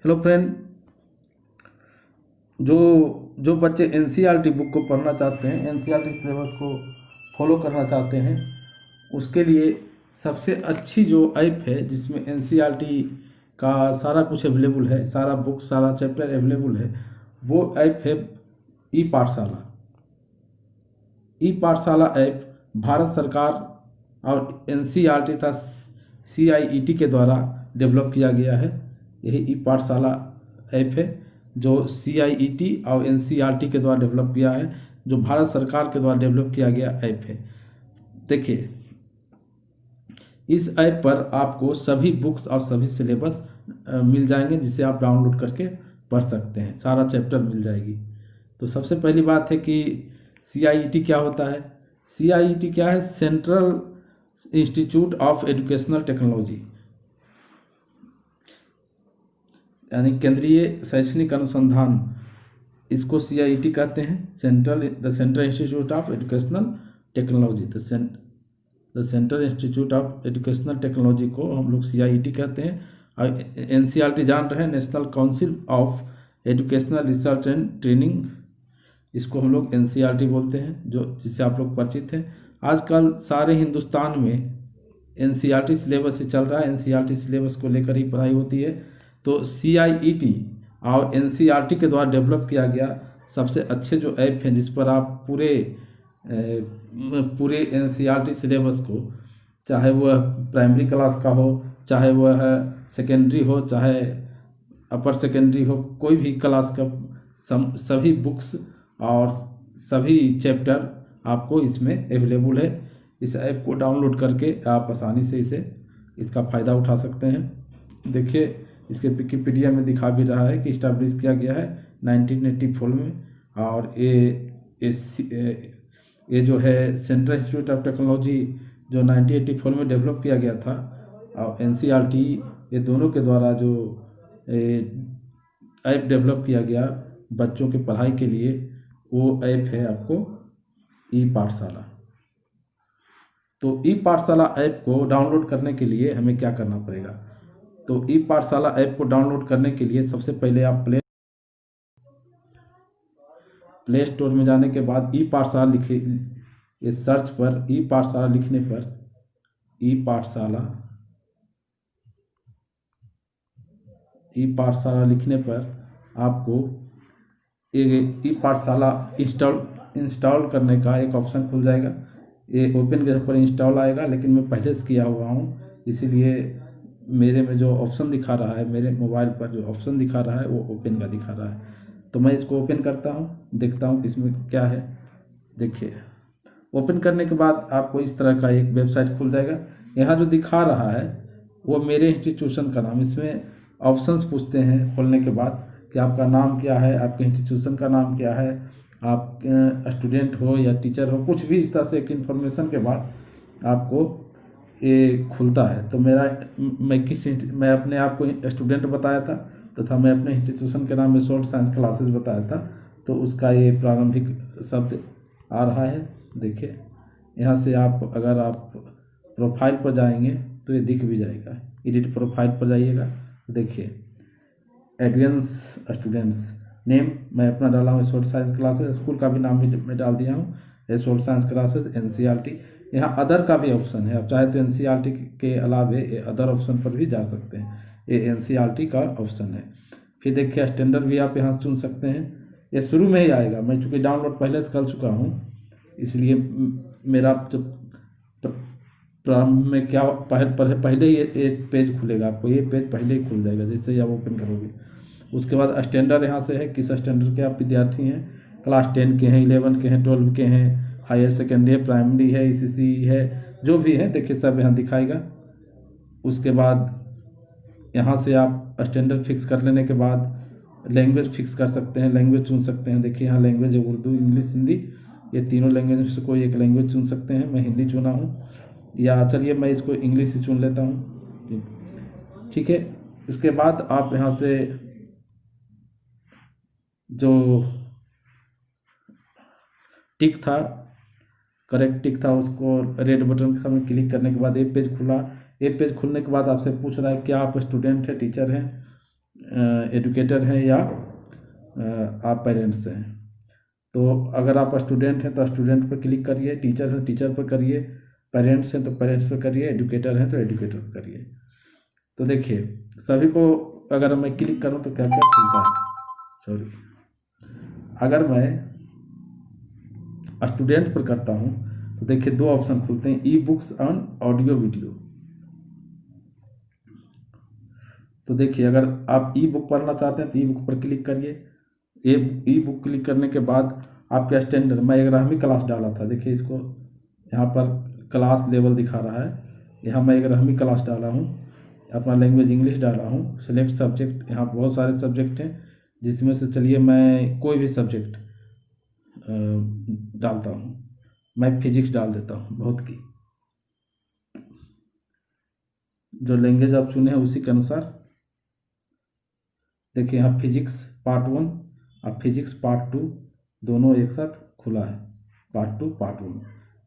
Hello friend. जो जो बच्चे एनसीईआरटी बुक को पढ़ना चाहते हैं, एनसीईआरटी सिलेबस को फॉलो करना चाहते हैं, उसके लिए सबसे अच्छी जो ऐप है जिसमें एनसीईआरटी का सारा कुछ अवेलेबल है, सारा बुक सारा चैप्टर अवेलेबल है, वो ऐप है ई पाठशाला। ई पाठशाला ऐप भारत सरकार और एनसीईआरटी तथा सीआईईटी के द्वारा डेवलप किया गया है। यही ई पाठशाला ऐप है जो सीआईईटी और एनसीईआरटी के द्वारा डेवलप किया है, जो भारत सरकार के द्वारा डेवलप किया गया ऐप है। देखिए, इस ऐप पर आपको सभी बुक्स और सभी सिलेबस मिल जाएंगे, जिसे आप डाउनलोड करके पढ़ सकते हैं, सारा चैप्टर मिल जाएगी। तो सबसे पहली बात है कि सीआईईटी क्या होता है। सीआईईटी क्या है? Central institute of educational technology, यानी केंद्रीय शैक्षणिक अनुसंधान, इसको सीआईईटी कहते हैं। Central institute of educational technology, the central institute of educational technology को हम लोग सीआईईटी कहते हैं। और एनसीईआरटी जान रहे हैं, national council of educational research and training, इसको हम लोग एनसीईआरटी बोलते हैं, जो जिससे आप लोग परिचित हैं। आजकल सारे हिंदुस्तान में एनसीईआरटी सिलेबस ही चल रहा है, एनसीईआरटी सिलेबस को लेकर ही पढ़ाई होती है। तो सीआईईटी और एनसीईआरटी के द्वारा डेवलप किया गया सबसे अच्छे जो ऐप हैं, जिस पर आप पूरे एनसीईआरटी सिलेबस को, चाहे वह प्राइमरी क्लास का हो, चाहे वह सेकेंडरी हो, चाहे अपर सेकेंडरी हो, कोई भी क्लास का सभी बुक्स और सभी चैप्टर आपको इसमें अवेलेबल है। इस ऐप को डाउनलोड करके आप आसानी से इसका फ़ायदा उठा सकते हैं। देखिए, इसके विकिपीडिया में दिखा भी रहा है कि इस्टेब्लिश किया गया है 1984 में, और ये जो है सेंट्रल इंस्टीट्यूट ऑफ टेक्नोलॉजी जो 1984 में डेवलप किया गया था, और एनसीईआरटी, ये दोनों के द्वारा जो ऐप डेवलप किया गया बच्चों के पढ़ाई के लिए, वो ऐप है आपको ई पाठशाला। तो ई पाठशाला ऐप को डाउनलोड करने के लिए हमें क्या करना पड़ेगा? तो ई पाठशाला ऐप को डाउनलोड करने के लिए सबसे पहले आप प्ले स्टोर में जाने के बाद ई पाठशाला लिखे, ये सर्च पर ई पाठशाला लिखने पर ई पाठशाला लिखने पर आपको ई पाठशाला इंस्टॉल करने का एक ऑप्शन खुल जाएगा। ये ओपन के पर इंस्टॉल आएगा, लेकिन मैं पहले से किया हुआ हूँ, इसीलिए मेरे में जो ऑप्शन दिखा रहा है, मेरे मोबाइल पर जो ऑप्शन दिखा रहा है वो ओपन का दिखा रहा है। तो मैं इसको ओपन करता हूँ, देखता हूँ कि इसमें क्या है। देखिए, ओपन करने के बाद आपको इस तरह का एक वेबसाइट खुल जाएगा। यहाँ जो दिखा रहा है वो मेरे इंस्टीट्यूशन का नाम, इसमें ऑप्शंस पूछते हैं खोलने के बाद कि आपका नाम क्या है, आपके इंस्टीट्यूशन का नाम क्या है, आप स्टूडेंट हो या टीचर हो, कुछ भी इस तरह से एक इन्फॉर्मेशन के बाद आपको ये खुलता है। तो मैं अपने आप को स्टूडेंट बताया था, तथा मैं अपने इंस्टीट्यूशन के नाम में शॉर्ट साइंस क्लासेस बताया था, तो उसका ये प्रारंभिक शब्द आ रहा है। देखिए, यहाँ से अगर आप प्रोफाइल पर जाएंगे तो ये दिख भी जाएगा। एडिट प्रोफाइल पर जाइएगा, देखिए एडवांस स्टूडेंट्स नेम मैं अपना डाला हूँ शॉर्ट साइंस क्लासेस, स्कूल का भी नाम भी मैं डाल दिया हूँ, ये शॉर्ट साइंस क्लासेस एनसीईआरटी। यहाँ अदर का भी ऑप्शन है, आप चाहे तो एनसीईआरटी के अलावे अदर ऑप्शन पर भी जा सकते हैं, ये एनसीईआरटी का ऑप्शन है। फिर देखिए, स्टैंडर्ड भी आप यहाँ सुन सकते हैं, ये शुरू में ही आएगा। मैं चूँकि डाउनलोड पहले से कर चुका हूँ, इसलिए मेरा जब प्रारंभ में क्या पहले ही एक पेज खुलेगा, आपको ये पेज पहले ही खुल जाएगा जैसे ही आप ओपन करोगे। उसके बाद स्टैंडर्ड यहाँ से है, किस स्टैंडर्ड के आप विद्यार्थी हैं, क्लास 10 के हैं, 11 के हैं, 12 के हैं, हायर सेकेंडरी है, प्राइमरी है, ईसीसी है, जो भी है देखिए सब यहाँ दिखाएगा। उसके बाद यहाँ से आप स्टैंडर्ड फिक्स कर लेने के बाद लैंग्वेज फिक्स कर सकते हैं, लैंग्वेज चुन सकते हैं। देखिए यहाँ लैंग्वेज है उर्दू, इंग्लिश, हिंदी, ये तीनों लैंग्वेज में से कोई एक लैंग्वेज चुन सकते हैं। मैं हिंदी चुना हूँ, या चलिए मैं इसको इंग्लिश ही चुन लेता हूँ, ठीक है। उसके बाद आप यहाँ से जो टिक था, करेक्ट टिक था, उसको रेड बटन के सामने क्लिक करने के बाद एक पेज खुला। एक पेज खुलने के बाद आपसे पूछ रहा है क्या आप स्टूडेंट हैं, टीचर हैं, एडुकेटर हैं या आप पेरेंट्स हैं। तो अगर आप स्टूडेंट हैं तो स्टूडेंट पर क्लिक करिए, टीचर हैं टीचर पर करिए, पेरेंट्स हैं तो पेरेंट्स पर करिए, एडुकेटर हैं तो एडुकेटर पर करिए। तो देखिए सभी को अगर मैं क्लिक करूं तो क्या क्या खुलता है। सॉरी, अगर मैं स्टूडेंट पर करता हूं तो देखिए दो ऑप्शन खुलते हैं, e books and audio video. तो देखिए अगर आप ई बुक पढ़ना चाहते हैं तो ई बुक पर क्लिक करिए। ई बुक क्लिक करने के बाद आपके स्टैंडर्ड, मैं 11वीं क्लास डाला था, देखिए इसको यहाँ पर क्लास लेवल दिखा रहा है, यहाँ मैं 11वीं क्लास डाला हूँ, अपना लैंग्वेज इंग्लिश डाला हूँ, सिलेक्ट सब्जेक्ट, यहाँ बहुत सारे सब्जेक्ट हैं जिसमें से चलिए मैं कोई भी सब्जेक्ट डालता हूँ। मैं फिजिक्स डाल देता हूँ, बहुत की जो लैंग्वेज आप चुने हैं उसी के अनुसार। देखिए यहाँ फिजिक्स पार्ट 1 और फिजिक्स पार्ट 2 दोनों एक साथ खुला है, पार्ट 2 पार्ट 1।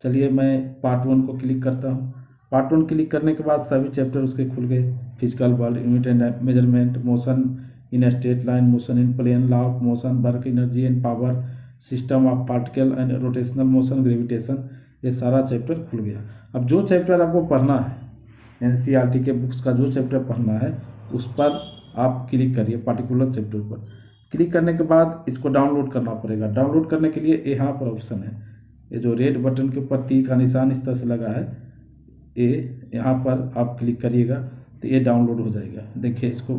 चलिए मैं पार्ट 1 को क्लिक करता हूँ। पार्ट 1 क्लिक करने के बाद सभी चैप्टर उसके खुल गए, physical world, unit and measurement, motion in straight line, motion in plane, law of motion, work, energy and power, system of particle and rotational motion, gravitation, ये सारा चैप्टर खुल गया। अब जो चैप्टर आपको पढ़ना है, एनसीईआरटी के बुक्स का जो चैप्टर पढ़ना है उस पर आप क्लिक करिए, पार्टिकुलर चैप्टर पर क्लिक करने के बाद इसको डाउनलोड करना पड़ेगा। डाउनलोड करने के लिए यहाँ पर ऑप्शन है, ये जो रेड बटन के ऊपर तीर का निशान इस तरह से लगा है, ये यहाँ पर आप क्लिक करिएगा तो ये डाउनलोड हो जाएगा। देखिए इसको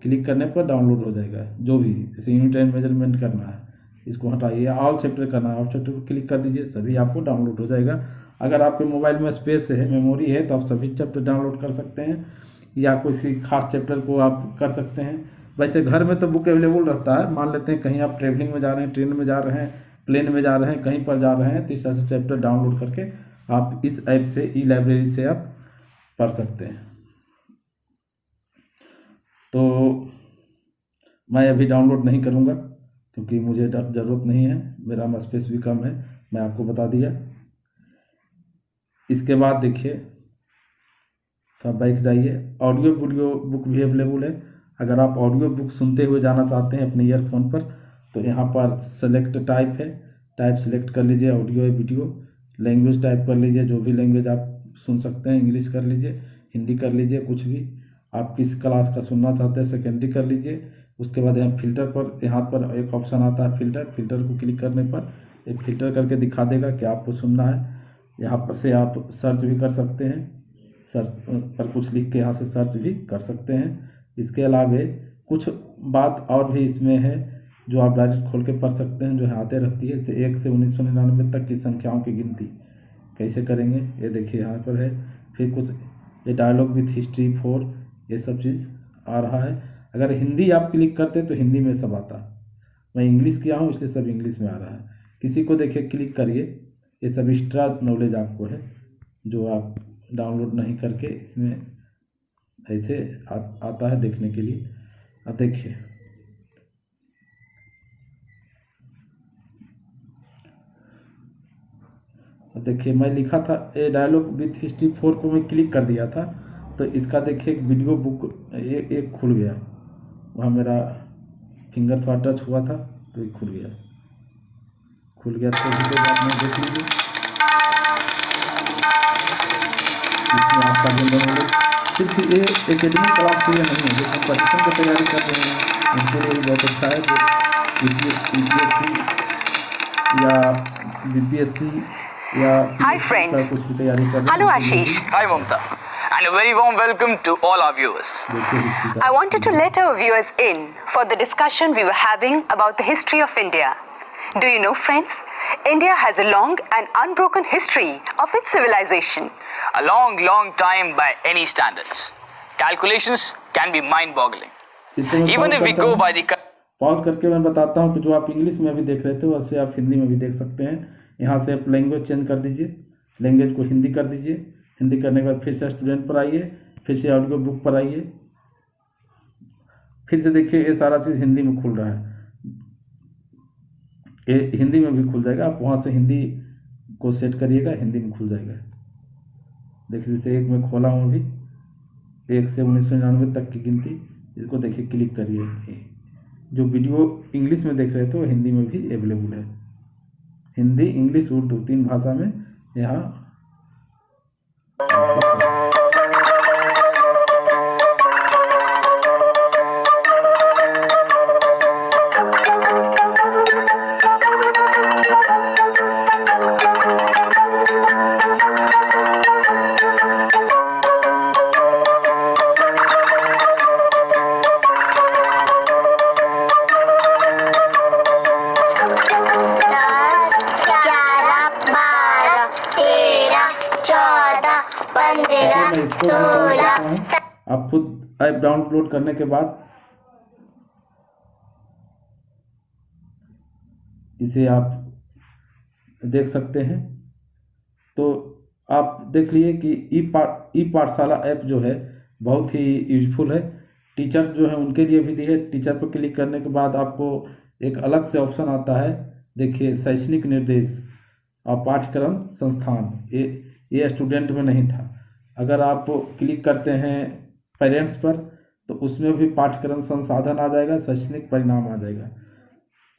क्लिक करने पर डाउनलोड हो जाएगा, जो भी जैसे यूनिट एंड मेजरमेंट करना है इसको हटाइए, ऑल चैप्टर करना है, ऑल चैप्टर पर क्लिक कर दीजिए, सभी आपको डाउनलोड हो जाएगा। अगर आपके मोबाइल में स्पेस है, मेमोरी है, तो आप सभी चैप्टर डाउनलोड कर सकते हैं या किसी खास चैप्टर को आप कर सकते हैं। वैसे घर में तो बुक अवेलेबल रहता है, मान लेते हैं कहीं आप ट्रेवलिंग में जा रहे हैं, ट्रेन में जा रहे हैं, प्लेन में जा रहे हैं, कहीं पर जा रहे हैं, तो इस तरह से चैप्टर डाउनलोड करके आप इस ऐप से, ई लाइब्रेरी से आप पढ़ सकते हैं। तो मैं अभी डाउनलोड नहीं करूँगा क्योंकि मुझे ज़रूरत नहीं है, मेरा स्पेस भी कम है, मैं आपको बता दिया। इसके बाद देखिए तो आप बैक जाइए, ऑडियो वीडियो बुक भी अवेलेबल है। अगर आप ऑडियो बुक सुनते हुए जाना चाहते हैं अपने ईयरफोन पर तो यहाँ पर सेलेक्ट टाइप है, टाइप सेलेक्ट कर लीजिए, ऑडियो या वीडियो, लैंग्वेज टाइप कर लीजिए, जो भी लैंग्वेज आप सुन सकते हैं, इंग्लिश कर लीजिए, हिंदी कर लीजिए, कुछ भी आप किस क्लास का सुनना चाहते हैं सेकेंडरी कर लीजिए। उसके बाद यहाँ फिल्टर पर, यहाँ पर एक ऑप्शन आता है फिल्टर, फिल्टर को क्लिक करने पर एक फिल्टर करके दिखा देगा कि आपको सुनना है। यहाँ पर से आप सर्च भी कर सकते हैं, सर्च पर कुछ लिख के यहाँ से सर्च भी कर सकते हैं। इसके अलावा कुछ बात और भी इसमें है जो आप डायरेक्ट खोल के पढ़ सकते हैं, जो यहाँ आते रहती है, जैसे 1 से 1999 तक की संख्याओं की गिनती कैसे करेंगे, ये देखिए यहाँ पर है। फिर कुछ ये डायलॉग विथ हिस्ट्री 4, ये सब चीज़ आ रहा है। अगर हिंदी आप क्लिक करते तो हिंदी में सब आता, मैं इंग्लिश किया हूँ इसलिए सब इंग्लिश में आ रहा है। किसी को देखिए क्लिक करिए, ये सब एक्स्ट्रा नॉलेज आपको है जो आप डाउनलोड नहीं करके इसमें ऐसे आता है देखने के लिए। अब देखिए मैं लिखा था ए डायलॉग विथ हिस्ट्री 4 को मैं क्लिक कर दिया था, तो इसका देखिए एक वीडियो बुक एक खुल गया, वहाँ मेरा फिंगर थोड़ा टच हुआ था तो ये खुल गया तो वीडियो आप में देख लीजिए। इसमें आपका जनरल नॉलेज सिर्फ ये एकेडमिक क्लास के लिए नहीं है, जो कॉम्पिटिशन की तैयारी कर रहे हैं उनके लिए भी बहुत अच्छा है, जो यूपीएससी या बीपीएससी या Hi friends. कुछ भी तैयारी कर रहे हैं। Hello Ashish. Hi Mamta, and a very warm welcome to all our viewers. I wanted to let our viewers in for the discussion we were having about the history of India. Do you know friends, India has a long and unbroken history of its civilization. A long, long time by any standards. Calculations can be mind-boggling. Even if we go by the pause करके मैं बताता हूँ कि जो आप English में अभी देख रहे थे वैसे आप हिंदी में भी देख सकते हैं। यहाँ से आप लैंग्वेज चेंज कर दीजिए, लैंग्वेज को हिंदी कर दीजिए, हिंदी करने के बाद फिर से स्टूडेंट पर आइए, फिर से ऑडियो बुक पर आइए, फिर से देखिए ये सारा चीज़ हिंदी में खुल रहा है, ये हिंदी में भी खुल जाएगा। आप वहाँ से हिंदी को सेट करिएगा, हिंदी में खुल जाएगा। देखिए जैसे एक में खोला हूँ अभी, 1 से 1999 तक की गिनती, इसको देखिए, क्लिक करिए। जो वीडियो इंग्लिश में देख रहे थे वो हिंदी में भी अवेलेबल है, हिंदी, इंग्लिश, उर्दू 3 भाषा में यहाँ। आप खुद ऐप डाउनलोड करने के बाद इसे आप देख सकते हैं। तो आप देख लिए कि ई पाठशाला ऐप जो है बहुत ही यूजफुल है। टीचर्स जो है उनके लिए भी दी है। टीचर पर क्लिक करने के बाद आपको एक अलग से ऑप्शन आता है, देखिए, शैक्षणिक निर्देश और पाठ्यक्रम संस्थान। ये स्टूडेंट में नहीं था। अगर आप क्लिक करते हैं पेरेंट्स पर तो उसमें भी पाठ्यक्रम संसाधन आ जाएगा, शैक्षणिक परिणाम आ जाएगा।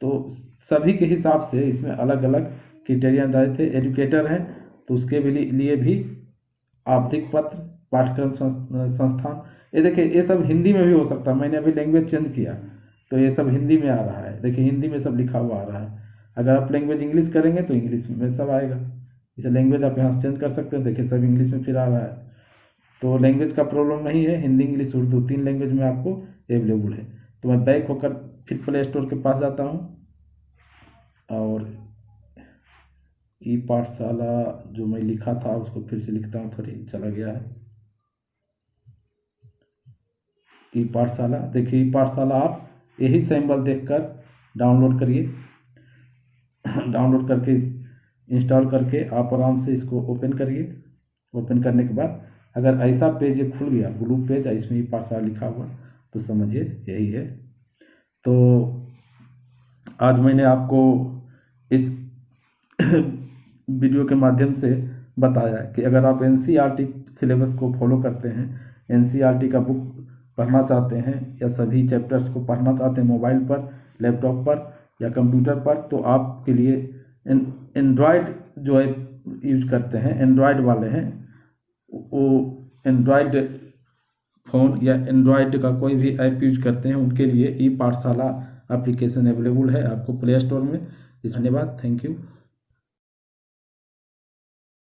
तो सभी के हिसाब से इसमें अलग अलग क्राइटेरिया निर्धारित थे। एजुकेटर हैं तो उसके भी लिए भी आवधिक पत्र, पाठ्यक्रम संस्थान, ये देखिए, ये सब हिंदी में भी हो सकता है। मैंने अभी लैंग्वेज चेंज किया तो ये सब हिंदी में आ रहा है। देखिए, हिंदी में सब लिखा हुआ आ रहा है। अगर आप लैंग्वेज इंग्लिश करेंगे तो इंग्लिश में सब आएगा। इसे लैंग्वेज आप यहाँ से चेंज कर सकते हैं। देखिए, सब इंग्लिश में फिर आ रहा है। तो लैंग्वेज का प्रॉब्लम नहीं है। हिंदी, इंग्लिश, उर्दू 3 लैंग्वेज में आपको अवेलेबल है। तो मैं बैक होकर फिर प्ले स्टोर के पास जाता हूँ और ई पाठशाला जो मैं लिखा था उसको फिर से लिखता हूँ, थोड़ी चला गया है। ई पाठशाला, देखिए, ई पाठशाला आप यही सिंबल देखकर डाउनलोड करिए। डाउनलोड करके इंस्टॉल करके आप आराम से इसको ओपन करिए। ओपन करने के बाद अगर ऐसा पेज ये खुल गया, ब्लू पेज, इसमें ई पाठशाला लिखा हुआ, तो समझिए यही है। तो आज मैंने आपको इस वीडियो के माध्यम से बताया कि अगर आप NCERT सिलेबस को फॉलो करते हैं, NCERT का बुक पढ़ना चाहते हैं या सभी चैप्टर्स को पढ़ना चाहते हैं मोबाइल पर, लैपटॉप पर या कंप्यूटर पर, तो आपके लिए एंड्रॉयड जो ऐप यूज करते हैं, एंड्रॉयड वाले हैं, वो एंड्रॉयड फ़ोन या एंड्रॉयड का कोई भी ऐप यूज करते हैं, उनके लिए ई पाठशाला एप्लीकेशन अवेलेबल है आपको प्ले स्टोर में। धन्यवाद, थैंक यू।